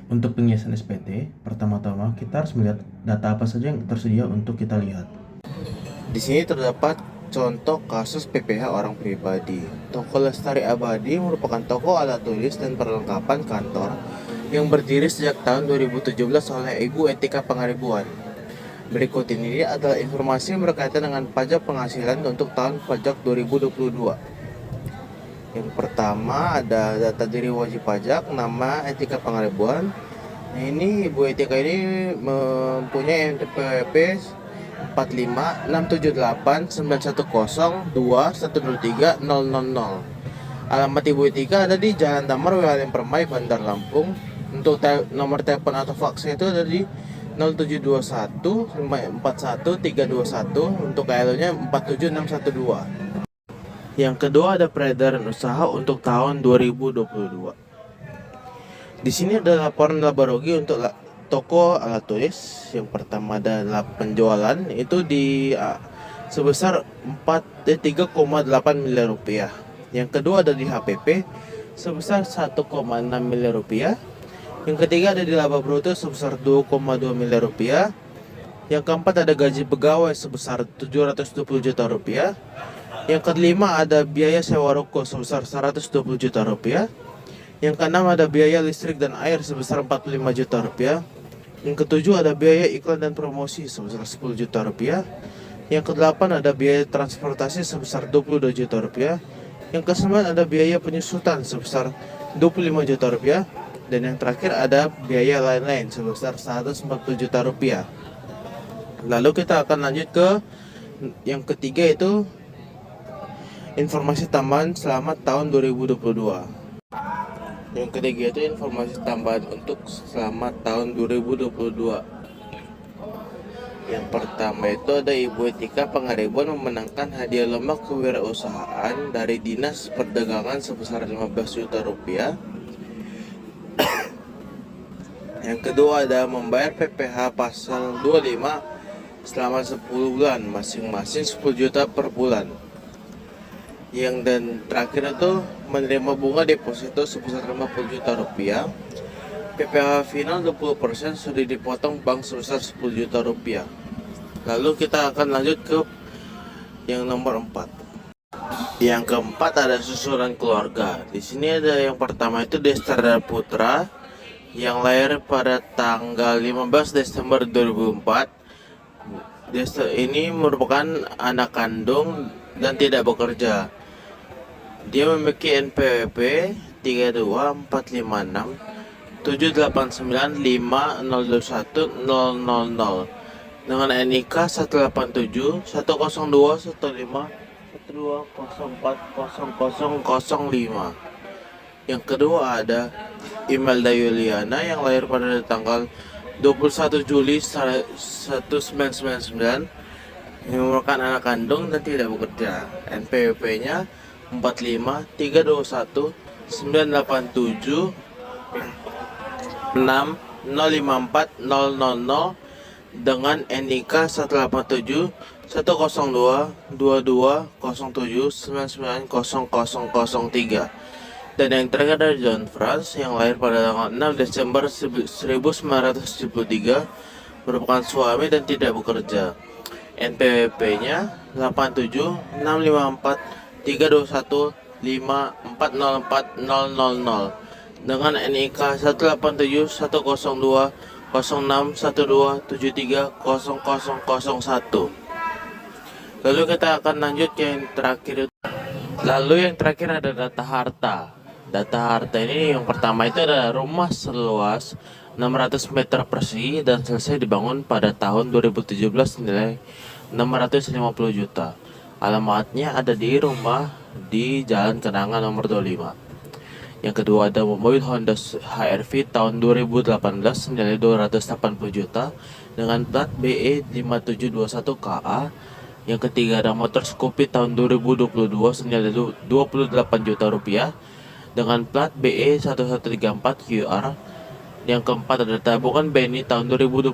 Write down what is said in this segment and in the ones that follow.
Untuk pengisian SPT, pertama-tama kita harus melihat data apa saja yang tersedia untuk kita lihat. Di sini terdapat contoh kasus PPh orang pribadi. Toko Lestari Abadi merupakan toko alat tulis dan perlengkapan kantor yang berdiri sejak tahun 2017 oleh Ibu Etika Pangaribuan. Berikut ini adalah informasi yang berkaitan dengan pajak penghasilan untuk tahun pajak 2022. Yang pertama ada data diri wajib pajak, nama Etika Pangaribuan. Nah, ini Ibu Etika ini mempunyai NPWP 45678910210300. Alamat Ibu Etika ada di Jalan Damar, Wilayah Permai, Bandar Lampung. Untuk nomor telepon atau fax itu ada di 0721 541 321. Untuk KLO-nya 47612. Yang kedua ada peredaran usaha untuk tahun 2022. Di sini ada laporan laba rugi untuk toko alat tulis. Yang pertama adalah penjualan itu sebesar 3,8 miliar rupiah. Yang kedua ada di HPP sebesar 1,6 miliar rupiah. Yang ketiga ada di laba bruto sebesar 2,2 miliar rupiah. Yang keempat ada gaji pegawai sebesar 720 juta rupiah. Yang kelima ada biaya sewa ruko sebesar 120 juta rupiah. Yang keenam ada biaya listrik dan air sebesar 45 juta rupiah. Yang ketujuh ada biaya iklan dan promosi sebesar 10 juta rupiah. Yang kedelapan ada biaya transportasi sebesar 22 juta rupiah. Yang kesembilan ada biaya penyusutan sebesar 25 juta rupiah. Dan yang terakhir ada biaya lain-lain sebesar 140 juta rupiah. Lalu kita akan lanjut ke yang ketiga, itu informasi tambahan selama tahun 2022. Yang ketiga itu informasi tambahan untuk selama tahun 2022. Yang pertama itu ada Ibu Etika Pangaribuan memenangkan hadiah lomba kewirausahaan dari Dinas Perdagangan sebesar 15 juta rupiah. Yang kedua ada membayar PPh pasal 25 selama 10 bulan, masing-masing 10 juta per bulan. Dan terakhir itu menerima bunga deposito sebesar 50 juta rupiah. PPh final 20% sudah dipotong bank sebesar 10 juta rupiah. Lalu kita akan lanjut ke yang nomor 4. Yang keempat ada susunan keluarga. Di sini ada yang pertama itu Destara Putra yang lahir pada tanggal 15 Desember 2004. Ini merupakan anak kandung dan tidak bekerja. Dia memiliki NPWP 32456 7895021 dengan NIK 187 102 15 120404005. Yang kedua ada Imelda Yuliana yang lahir pada tanggal 21 Juli 1999 yang merupakan anak kandung dan tidak bekerja. NPWP-nya 45 321 987 6 054 000 dengan NIK 187 102 22 07 99 Dan yang terakhir ada John Franz yang lahir pada tanggal 6 Desember 1973, merupakan suami dan tidak bekerja. NPWP-nya 87 654 321 5 404 000 dengan NIK 187 102 06 12 73 0001. Lalu kita akan lanjut ke yang terakhir. Yang terakhir ada data harta. Data harta ini yang pertama itu ada rumah seluas 600 meter persegi dan selesai dibangun pada tahun 2017 nilai 650 juta. Alamatnya ada di rumah di Jalan Kenangan nomor 25. Yang kedua ada mobil Honda HR-V tahun 2018 nilai 280 juta dengan plat BE 5721KA. Yang ketiga ada motor Scoopy tahun 2022 senilai 28 juta rupiah dengan plat BE 1134QR. Yang keempat ada tabungan BNI tahun 2022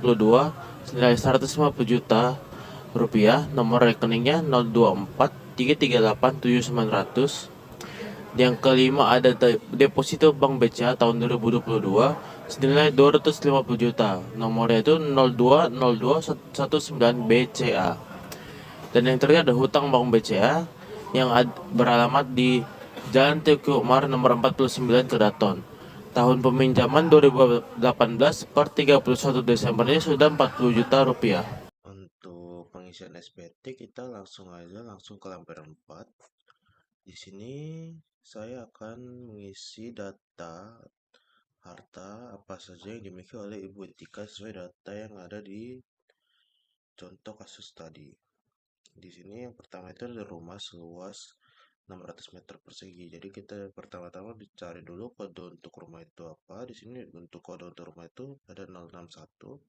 senilai 150 juta rupiah. Nomor rekeningnya 024 338 7900. Yang kelima ada deposito Bank BCA tahun 2022 senilai 250 juta. Nomornya itu 020219 BCA. Dan yang terakhir ada hutang Bank BCA yang beralamat di Jalan Teuku Umar nomor 49 Kedaton. Tahun peminjaman 2018 per 31 Desembernya sudah 40 juta rupiah. Untuk pengisian SPT kita langsung ke lampiran 4. Di sini saya akan mengisi data harta apa saja yang dimiliki oleh Ibu Etika sesuai data yang ada di contoh kasus tadi. Di sini yang pertama itu ada rumah seluas 600 meter persegi. Jadi kita pertama-tama dicari dulu kode untuk rumah itu apa. Di sini untuk kode untuk rumah itu ada 061.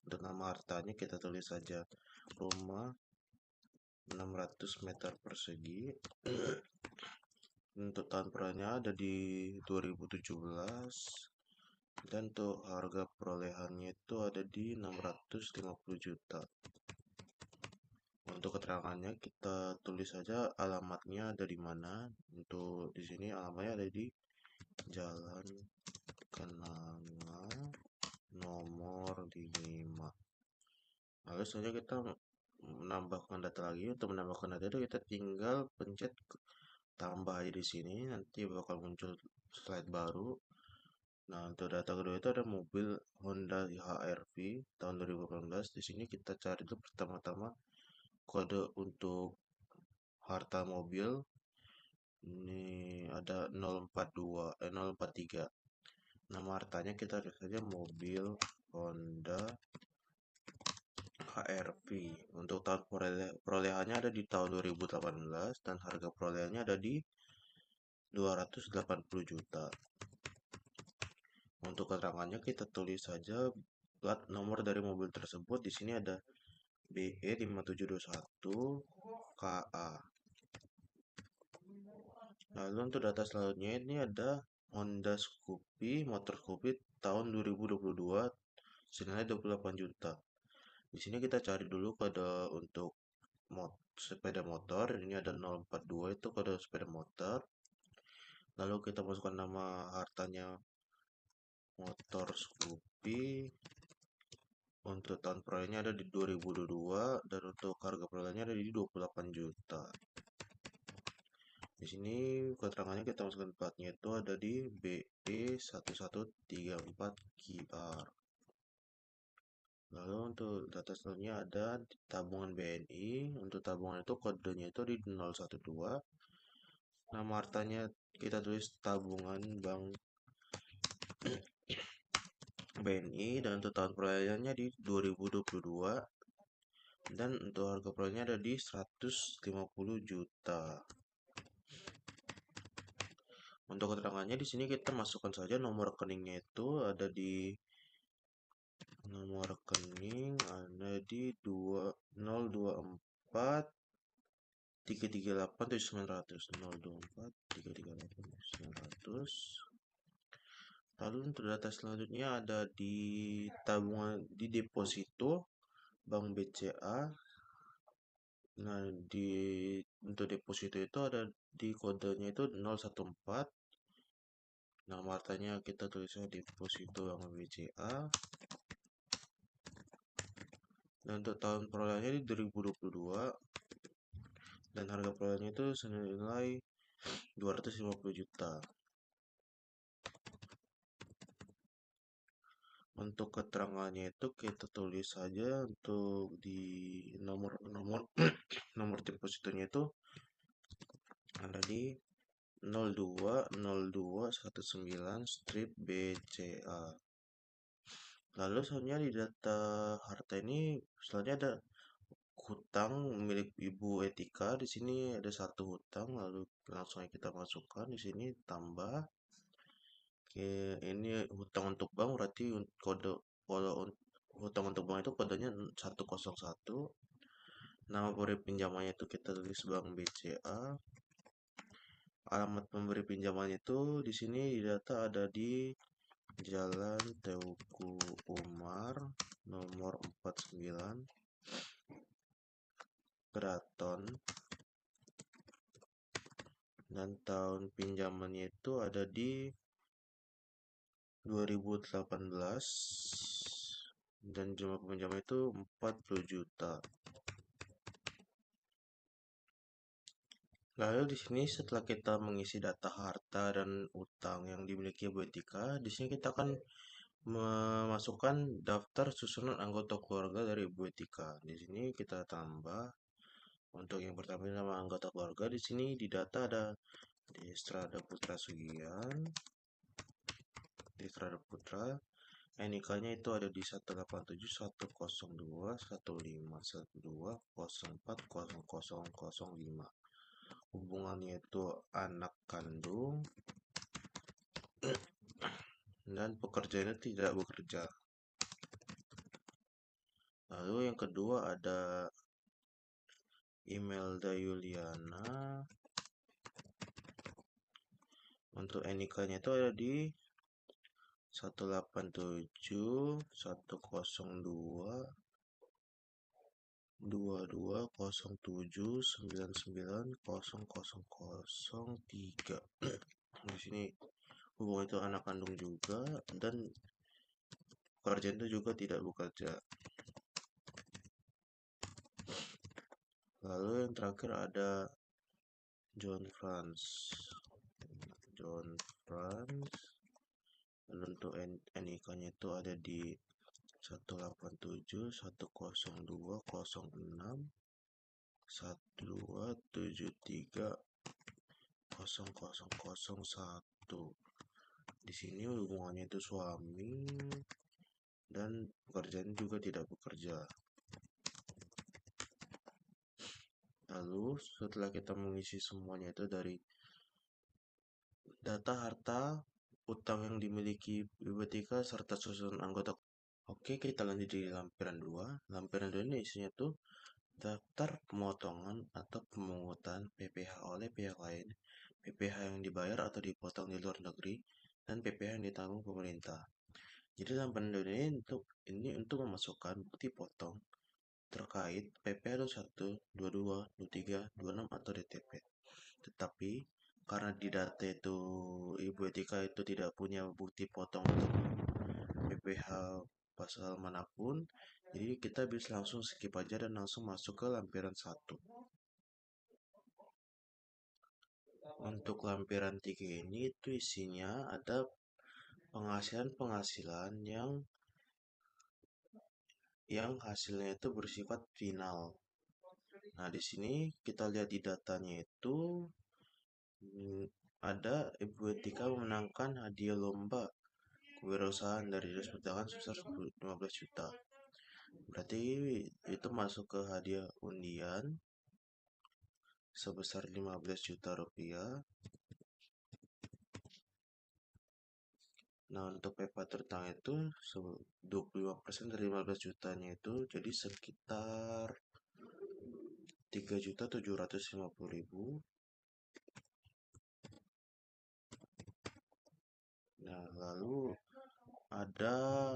Untuk nama hartanya kita tulis saja rumah 600 meter persegi. Untuk tahun perolehannya ada di 2017. Dan untuk harga perolehannya itu ada di 650 juta. Untuk keterangannya kita tulis saja alamatnya ada di mana. Untuk di sini alamatnya ada di Jalan Kenanga nomor 5. Lalu saja kita menambahkan data lagi. Untuk menambahkan data itu kita tinggal pencet tambah aja di sini. Nanti bakal muncul slide baru. Nah, untuk data kedua itu ada mobil Honda HR-V tahun 2018. Di sini kita cari dulu pertama-tama kode untuk harta mobil. Ini ada 043. Nama hartanya kita lihat saja mobil Honda HR-V. Untuk tahun perolehannya ada di tahun 2018 dan harga perolehannya ada di 280 juta. Untuk keterangannya kita tulis saja plat nomor dari mobil tersebut. Di sini ada BE5721 KA. Lalu untuk data selanjutnya ini ada Honda Scoopy, motor Scoopy tahun 2022 senilai 28 juta. Di sini kita cari dulu kode untuk sepeda motor. Ini ada 042 itu kode sepeda motor. Lalu kita masukkan nama hartanya motor Scoopy. Untuk tahun perolehannya ada di 2022 dan untuk harga perolehannya ada di 28 juta. Di sini keterangannya kita masukkan platnya itu ada di BE1134QR. Lalu untuk data selanjutnya ada tabungan BNI. Untuk tabungan itu kodenya itu di 012. Nama hartanya kita tulis tabungan Bank BNI dan untuk tahun perolehannya di 2022 dan untuk harga perolehannya ada di 150 juta. Untuk keterangannya di sini kita masukkan saja nomor rekeningnya itu ada di nomor rekening ada di 024 338 900 024 338 900. Lalu untuk data selanjutnya ada di tabungan di deposito Bank BCA. Nah, untuk deposito itu ada di kodenya itu 014. Nama hartanya kita tulisnya deposito Bank BCA. Dan untuk tahun perolehannya di 2022 dan harga perolehannya itu senilai 250 juta. Untuk keterangannya itu kita tulis saja untuk di nomor nomor depositonya itu ada di 020219 strip BCA. Lalu selanjutnya di data harta ini selanjutnya ada hutang milik Ibu Etika. Di sini ada satu hutang, lalu langsung kita masukkan di sini tambah. Oke, ini hutang untuk bank berarti kode kalau hutang untuk bank itu kodenya 101. Nama pemberi pinjamannya itu kita tulis Bank BCA. Alamat pemberi pinjaman itu di sini di data ada di Jalan Teuku Umar nomor 49 Keraton. dan tahun pinjamannya itu ada di 2018 dan jumlah peminjam itu 40 juta. Lalu di sini setelah kita mengisi data harta dan utang yang dimiliki Bu Etika, di sini kita akan memasukkan daftar susunan anggota keluarga dari Bu Etika. Di sini kita tambah untuk yang pertama nama anggota keluarga. Di sini di data ada Strada Putra Sugian, Strada Putra. NIK-nya itu ada di 18710215120404005. Hubungannya itu anak kandung dan pekerjaannya tidak bekerja. Lalu yang kedua ada Imelda Yuliana. Untuk NIK-nya itu ada di 187 1107990003. Di sini hubungan itu anak kandung juga dan pekerjaan itu juga tidak bekerja. Lalu yang terakhir ada John Franz. Dan untuk NIK-nya itu ada di 187100612730001. Di sini hubungannya itu suami dan pekerjaan juga tidak bekerja. Lalu setelah kita mengisi semuanya itu dari data harta, utang yang dimiliki Ibu Tika serta susunan anggota. Oke, kita lanjut di lampiran 2. Lampiran 2 ini isinya tuh daftar pemotongan atau pemungutan PPh oleh pihak lain, PPh yang dibayar atau dipotong di luar negeri, dan PPh yang ditanggung pemerintah. Jadi lampiran 2 ini untuk memasukkan bukti potong terkait PPh 21, 22, 23, 26 atau DTP. Tetapi karena di data itu Ibu Etika itu tidak punya bukti potong untuk PPh pasal manapun, jadi kita bisa langsung skip aja dan langsung masuk ke lampiran 1. Untuk lampiran 3 ini itu isinya ada penghasilan yang hasilnya itu bersifat final. Nah, di sini kita lihat di datanya itu ada Ibu Etika memenangkan hadiah lomba kewirausahaan dari Dinas Perdagangan sebesar 15 juta. Berarti itu masuk ke hadiah undian sebesar 15 juta rupiah. Nah, untuk PPh terutang itu 25% dari 15 jutanya itu jadi sekitar 3.750.000. Nah, lalu ada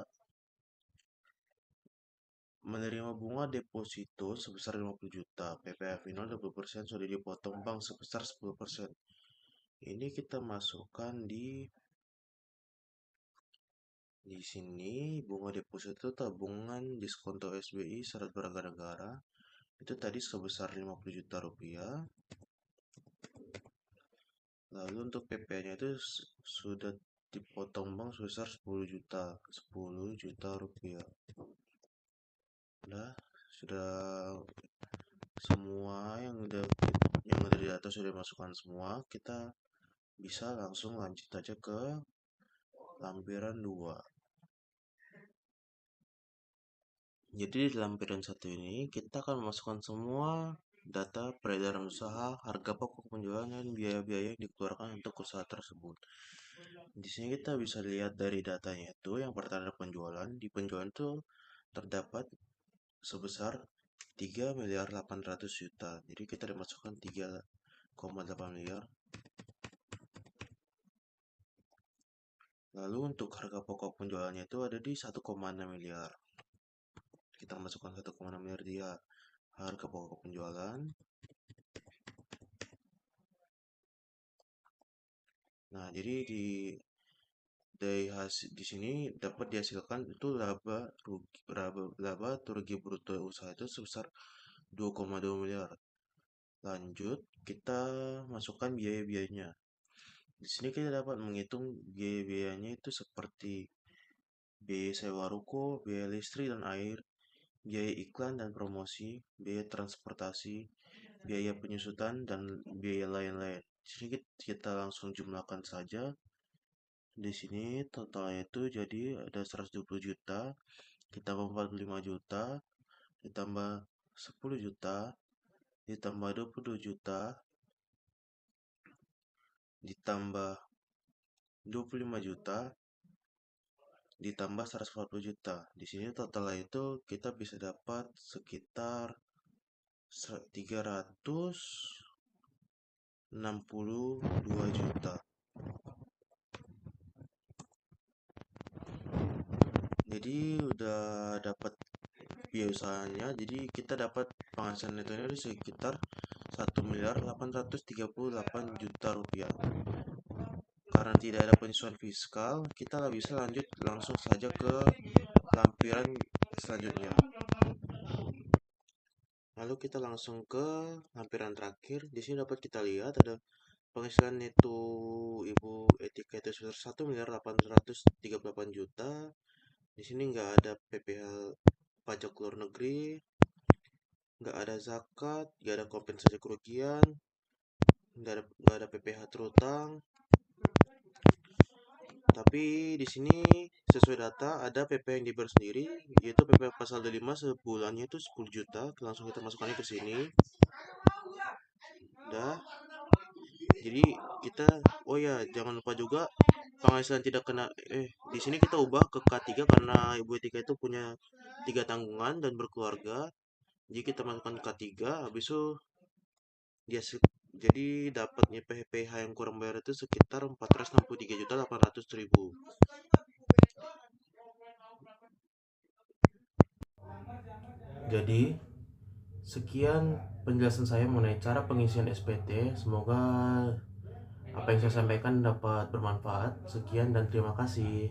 menerima bunga deposito sebesar 50 juta, PPh final 20% sudah dipotong bank sebesar 10%. Ini kita masukkan di sini bunga deposito tabungan diskonto SBI syarat berharga negara itu tadi sebesar 50 juta rupiah. Lalu untuk PPh-nya itu sudah dipotong bank sebesar 10 juta rupiah. Nah, sudah semua yang udah di atas sudah dimasukkan semua, kita bisa langsung lanjut aja ke lampiran 2. Jadi di lampiran 1 ini kita akan memasukkan semua data peredaran usaha, harga pokok penjualan dan biaya-biaya yang dikeluarkan untuk usaha tersebut. Di sini kita bisa lihat dari datanya itu yang pertama penjualan. Di penjualan itu terdapat sebesar 3.800 juta. Jadi kita dimasukkan 3,8 miliar. Lalu untuk harga pokok penjualannya itu ada di 1,6 miliar. Kita masukkan 1,6 miliar dia harga pokok penjualan. Nah, jadi dari hasil di sini dapat dihasilkan itu laba atau rugi bruto usaha itu sebesar 2,2 miliar. Lanjut, kita masukkan biaya-biayanya. Di sini kita dapat menghitung biaya-biayanya itu seperti biaya sewa ruko, biaya listrik dan air, biaya iklan dan promosi, biaya transportasi, biaya penyusutan, dan biaya lain-lain. Di sini kita langsung jumlahkan saja. Di sini totalnya itu jadi ada 120 juta, ditambah 45 juta, ditambah 10 juta, ditambah 22 juta, ditambah 25 juta, ditambah 140 juta. Di sini totalnya itu kita bisa dapat sekitar 362 juta. Jadi udah dapat biaya usahanya, jadi kita dapat penghasilan netonya di sekitar 1.838 juta rupiah. Karena tidak ada penyesuaian fiskal, kita bisa lanjut langsung saja ke lampiran selanjutnya. Lalu kita langsung ke lampiran terakhir. Di sini dapat kita lihat ada penghasilan neto Ibu Etika itu sebesar 1.838 juta. Di sini nggak ada PPh pajak luar negeri, nggak ada zakat, nggak ada kompensasi kerugian, nggak ada PPh terutang. Tapi di sini sesuai data ada PPh yang dibayar sendiri, yaitu PPh pasal 25 sebulannya itu 10 juta. Langsung kita masukkannya ke sini. Udah. Jadi kita, oh ya, jangan lupa juga penghasilan tidak kena, di sini kita ubah ke K3 karena Ibu Etika itu punya 3 tanggungan dan berkeluarga. Jadi kita masukkan K3, habis itu dia jadi dapatnya PPh yang kurang bayar itu sekitar 463.800.000. Jadi, sekian penjelasan saya mengenai cara pengisian SPT. Semoga apa yang saya sampaikan dapat bermanfaat. Sekian dan terima kasih.